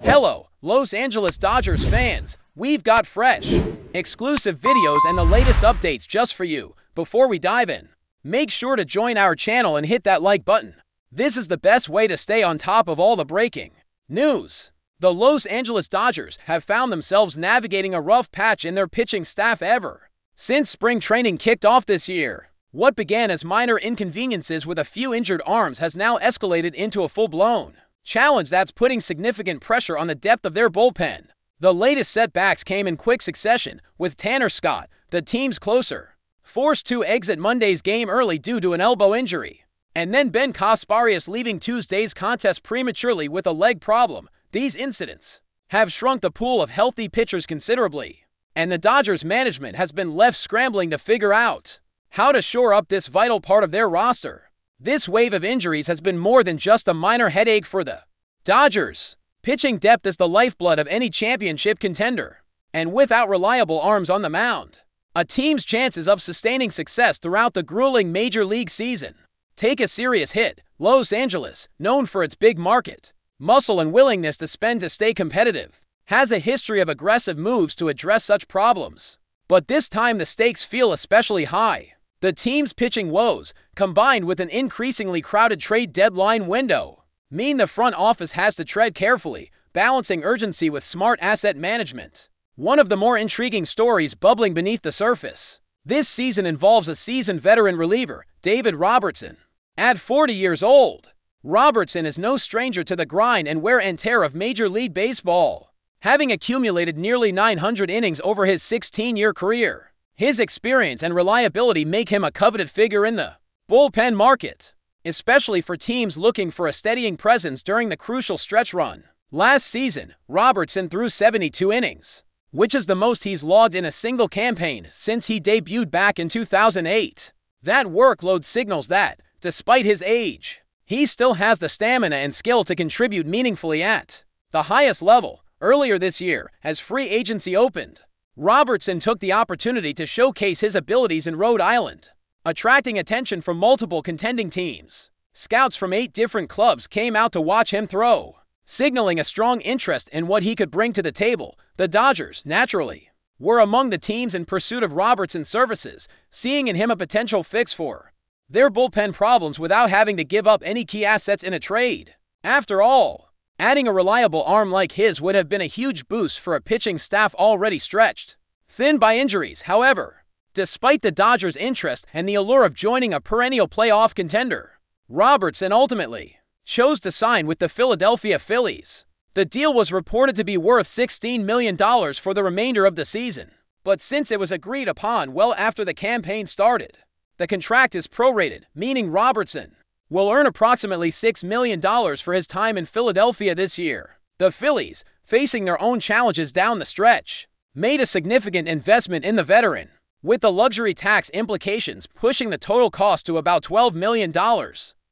Hello, Los Angeles Dodgers fans. We've got fresh, exclusive videos and the latest updates just for you. Before we dive in, make sure to join our channel and hit that like button. This is the best way to stay on top of all the breaking news. The Los Angeles Dodgers have found themselves navigating a rough patch in their pitching staff ever since spring training kicked off this year. What began as minor inconveniences with a few injured arms has now escalated into a full-blown challenge that's putting significant pressure on the depth of their bullpen. The latest setbacks came in quick succession, with Tanner Scott, the team's closer, forced to exit Monday's game early due to an elbow injury, and then Ben Kasparias leaving Tuesday's contest prematurely with a leg problem. These incidents have shrunk the pool of healthy pitchers considerably, and the Dodgers management has been left scrambling to figure out how to shore up this vital part of their roster. This wave of injuries has been more than just a minor headache for the Dodgers. Pitching depth is the lifeblood of any championship contender, and without reliable arms on the mound, a team's chances of sustaining success throughout the grueling major league season take a serious hit. Los Angeles, known for its big market, muscle and willingness to spend to stay competitive, has a history of aggressive moves to address such problems. But this time the stakes feel especially high. The team's pitching woes, combined with an increasingly crowded trade deadline window, mean the front office has to tread carefully, balancing urgency with smart asset management. One of the more intriguing stories bubbling beneath the surface this season involves a seasoned veteran reliever, David Robertson. At 40 years old, Robertson is no stranger to the grind and wear and tear of Major League Baseball, having accumulated nearly 900 innings over his 16-year career. His experience and reliability make him a coveted figure in the bullpen market, especially for teams looking for a steadying presence during the crucial stretch run. Last season, Robertson threw 72 innings, which is the most he's logged in a single campaign since he debuted back in 2008. That workload signals that, despite his age, he still has the stamina and skill to contribute meaningfully at the highest level. Earlier this year, as free agency opened, Robertson took the opportunity to showcase his abilities in Rhode Island, attracting attention from multiple contending teams. Scouts from 8 different clubs came out to watch him throw, signaling a strong interest in what he could bring to the table. The Dodgers, naturally, were among the teams in pursuit of Robertson's services, seeing in him a potential fix for their bullpen problems without having to give up any key assets in a trade. After all, adding a reliable arm like his would have been a huge boost for a pitching staff already stretched thin by injuries. However, despite the Dodgers' interest and the allure of joining a perennial playoff contender, Robertson ultimately chose to sign with the Philadelphia Phillies. The deal was reported to be worth $16 million for the remainder of the season, but since it was agreed upon well after the campaign started, the contract is prorated, meaning Robertson will earn approximately $6 million for his time in Philadelphia this year. The Phillies, facing their own challenges down the stretch, made a significant investment in the veteran, with the luxury tax implications pushing the total cost to about $12 million.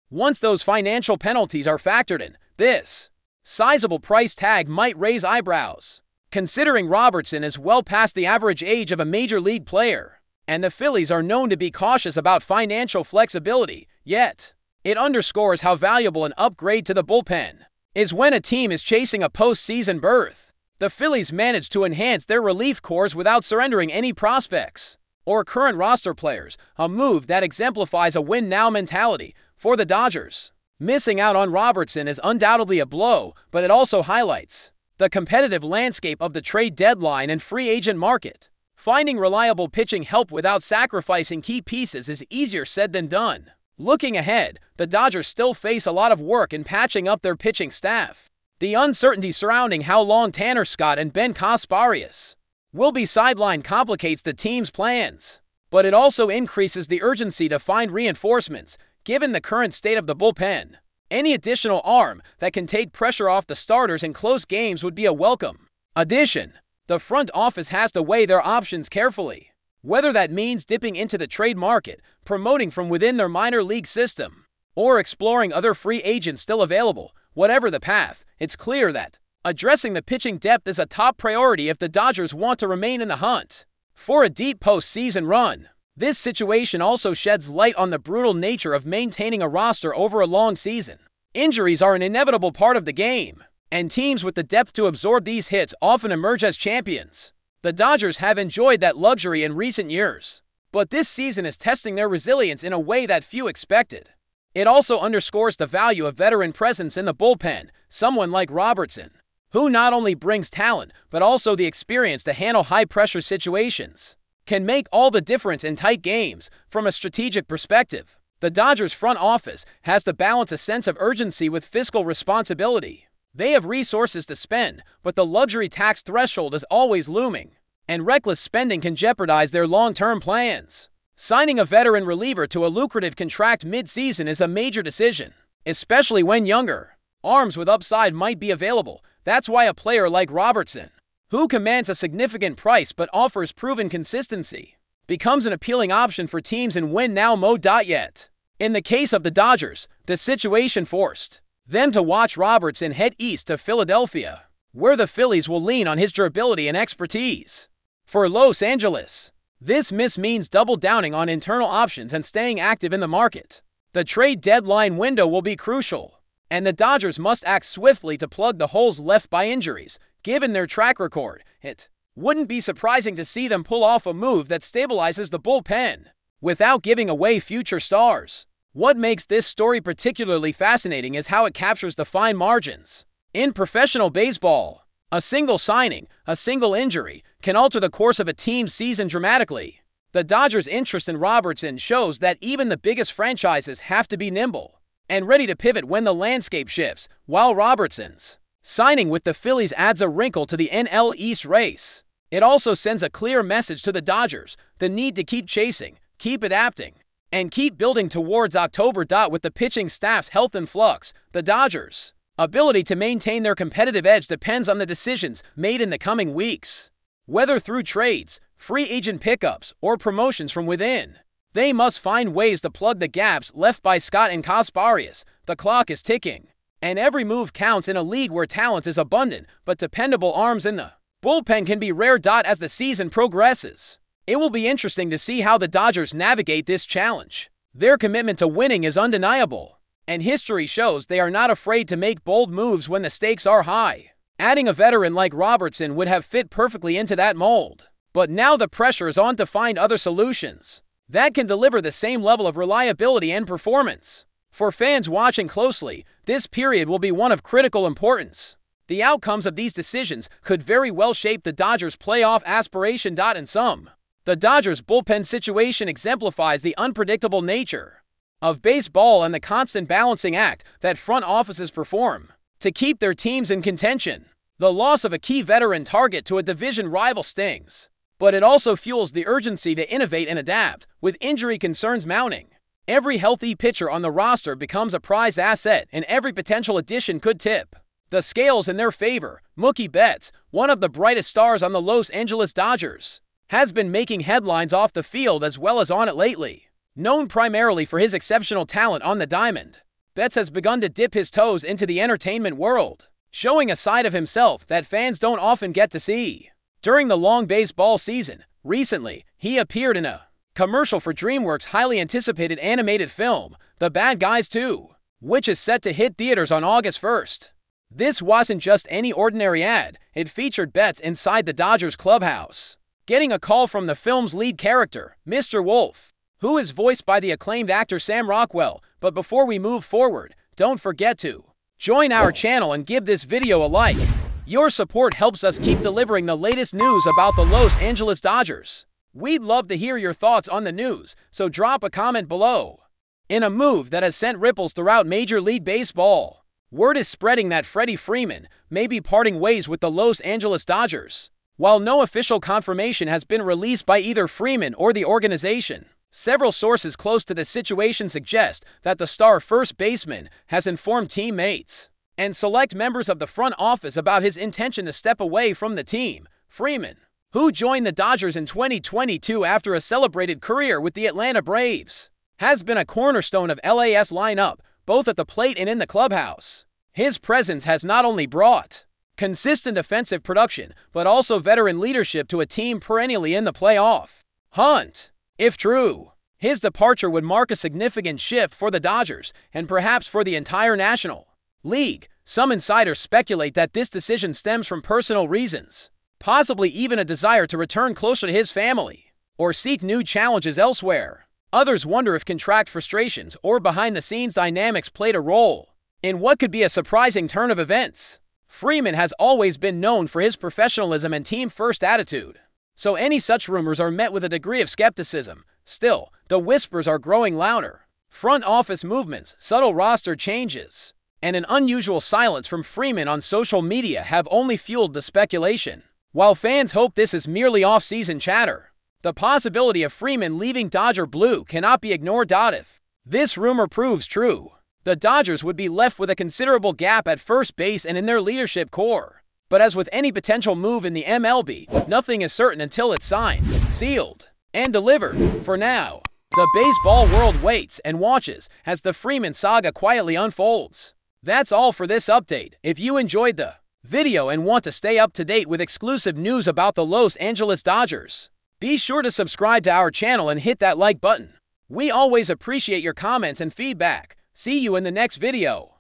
Once those financial penalties are factored in, this sizable price tag might raise eyebrows, considering Robertson is well past the average age of a major league player, and the Phillies are known to be cautious about financial flexibility. Yet, it underscores how valuable an upgrade to the bullpen is when a team is chasing a postseason berth. The Phillies managed to enhance their relief corps without surrendering any prospects or current roster players, a move that exemplifies a win-now mentality for the Dodgers. Missing out on Robertson is undoubtedly a blow, but it also highlights the competitive landscape of the trade deadline and free agent market. Finding reliable pitching help without sacrificing key pieces is easier said than done. Looking ahead, the Dodgers still face a lot of work in patching up their pitching staff. The uncertainty surrounding how long Tanner Scott and Ben Kasparias will be sidelined complicates the team's plans, but it also increases the urgency to find reinforcements, given the current state of the bullpen. Any additional arm that can take pressure off the starters in close games would be a welcome addition. The front office has to weigh their options carefully, whether that means dipping into the trade market, promoting from within their minor league system, or exploring other free agents still available. Whatever the path, it's clear that addressing the pitching depth is a top priority if the Dodgers want to remain in the hunt for a deep postseason run. This situation also sheds light on the brutal nature of maintaining a roster over a long season. Injuries are an inevitable part of the game, and teams with the depth to absorb these hits often emerge as champions. The Dodgers have enjoyed that luxury in recent years, but this season is testing their resilience in a way that few expected. It also underscores the value of veteran presence in the bullpen, someone like Robertson, who not only brings talent but also the experience to handle high-pressure situations, can make all the difference in tight games. From a strategic perspective, the Dodgers front office has to balance a sense of urgency with fiscal responsibility. They have resources to spend, but the luxury tax threshold is always looming, and reckless spending can jeopardize their long-term plans. Signing a veteran reliever to a lucrative contract mid-season is a major decision, especially when younger arms with upside might be available. That's why a player like Robertson, who commands a significant price but offers proven consistency, becomes an appealing option for teams in win-now mode. Yet, in the case of the Dodgers, the situation forced them to watch Robertson head east to Philadelphia, where the Phillies will lean on his durability and expertise. For Los Angeles, this miss means double downing on internal options and staying active in the market. The trade deadline window will be crucial, and the Dodgers must act swiftly to plug the holes left by injuries. Given their track record, it wouldn't be surprising to see them pull off a move that stabilizes the bullpen without giving away future stars. What makes this story particularly fascinating is how it captures the fine margins. In professional baseball, a single signing, a single injury, can alter the course of a team's season dramatically. The Dodgers' interest in Robertson shows that even the biggest franchises have to be nimble and ready to pivot when the landscape shifts, while Robertson's signing with the Phillies adds a wrinkle to the NL East race. It also sends a clear message to the Dodgers: the need to keep chasing, keep adapting, and keep building towards October. With the pitching staff's health in flux, the Dodgers' ability to maintain their competitive edge depends on the decisions made in the coming weeks. Whether through trades, free agent pickups, or promotions from within, they must find ways to plug the gaps left by Scott and Kasparius. The clock is ticking, and every move counts in a league where talent is abundant, but dependable arms in the bullpen can be rare. As the season progresses, it will be interesting to see how the Dodgers navigate this challenge. Their commitment to winning is undeniable, and history shows they are not afraid to make bold moves when the stakes are high. Adding a veteran like Robertson would have fit perfectly into that mold, but now the pressure is on to find other solutions that can deliver the same level of reliability and performance. For fans watching closely, this period will be one of critical importance. The outcomes of these decisions could very well shape the Dodgers' playoff aspiration. In sum, the Dodgers' bullpen situation exemplifies the unpredictable nature of baseball and the constant balancing act that front offices perform to keep their teams in contention. The loss of a key veteran target to a division rival stings, but it also fuels the urgency to innovate and adapt. With injury concerns mounting, every healthy pitcher on the roster becomes a prized asset, and every potential addition could tip the scales in their favor. Mookie Betts, one of the brightest stars on the Los Angeles Dodgers, has been making headlines off the field as well as on it lately. Known primarily for his exceptional talent on the diamond, Betts has begun to dip his toes into the entertainment world, showing a side of himself that fans don't often get to see. During the long baseball season, recently, he appeared in a commercial for DreamWorks' highly anticipated animated film, The Bad Guys 2, which is set to hit theaters on August 1st. This wasn't just any ordinary ad. It featured Betts inside the Dodgers clubhouse, getting a call from the film's lead character, Mr. Wolf, who is voiced by the acclaimed actor Sam Rockwell. But before we move forward, don't forget to join our channel and give this video a like. Your support helps us keep delivering the latest news about the Los Angeles Dodgers. We'd love to hear your thoughts on the news, so drop a comment below. In a move that has sent ripples throughout Major League Baseball, word is spreading that Freddy Freeman may be parting ways with the Los Angeles Dodgers. While no official confirmation has been released by either Freeman or the organization, several sources close to the situation suggest that the star first baseman has informed teammates and select members of the front office about his intention to step away from the team. Freeman, who joined the Dodgers in 2022 after a celebrated career with the Atlanta Braves, has been a cornerstone of LA's lineup, both at the plate and in the clubhouse. His presence has not only brought consistent offensive production, but also veteran leadership to a team perennially in the playoff hunt. If true, his departure would mark a significant shift for the Dodgers, and perhaps for the entire National League. Some insiders speculate that this decision stems from personal reasons, possibly even a desire to return closer to his family or seek new challenges elsewhere. Others wonder if contract frustrations or behind-the-scenes dynamics played a role in what could be a surprising turn of events. Freeman has always been known for his professionalism and team-first attitude, so any such rumors are met with a degree of skepticism. Still, the whispers are growing louder. Front office movements, subtle roster changes, and an unusual silence from Freeman on social media have only fueled the speculation. While fans hope this is merely off-season chatter, the possibility of Freeman leaving Dodger Blue cannot be ignored. If this rumor proves true, the Dodgers would be left with a considerable gap at first base and in their leadership core. But as with any potential move in the MLB, nothing is certain until it's signed, sealed, and delivered. For now, the baseball world waits and watches as the Freeman saga quietly unfolds. That's all for this update. If you enjoyed the video and want to stay up to date with exclusive news about the Los Angeles Dodgers, be sure to subscribe to our channel and hit that like button. We always appreciate your comments and feedback. See you in the next video.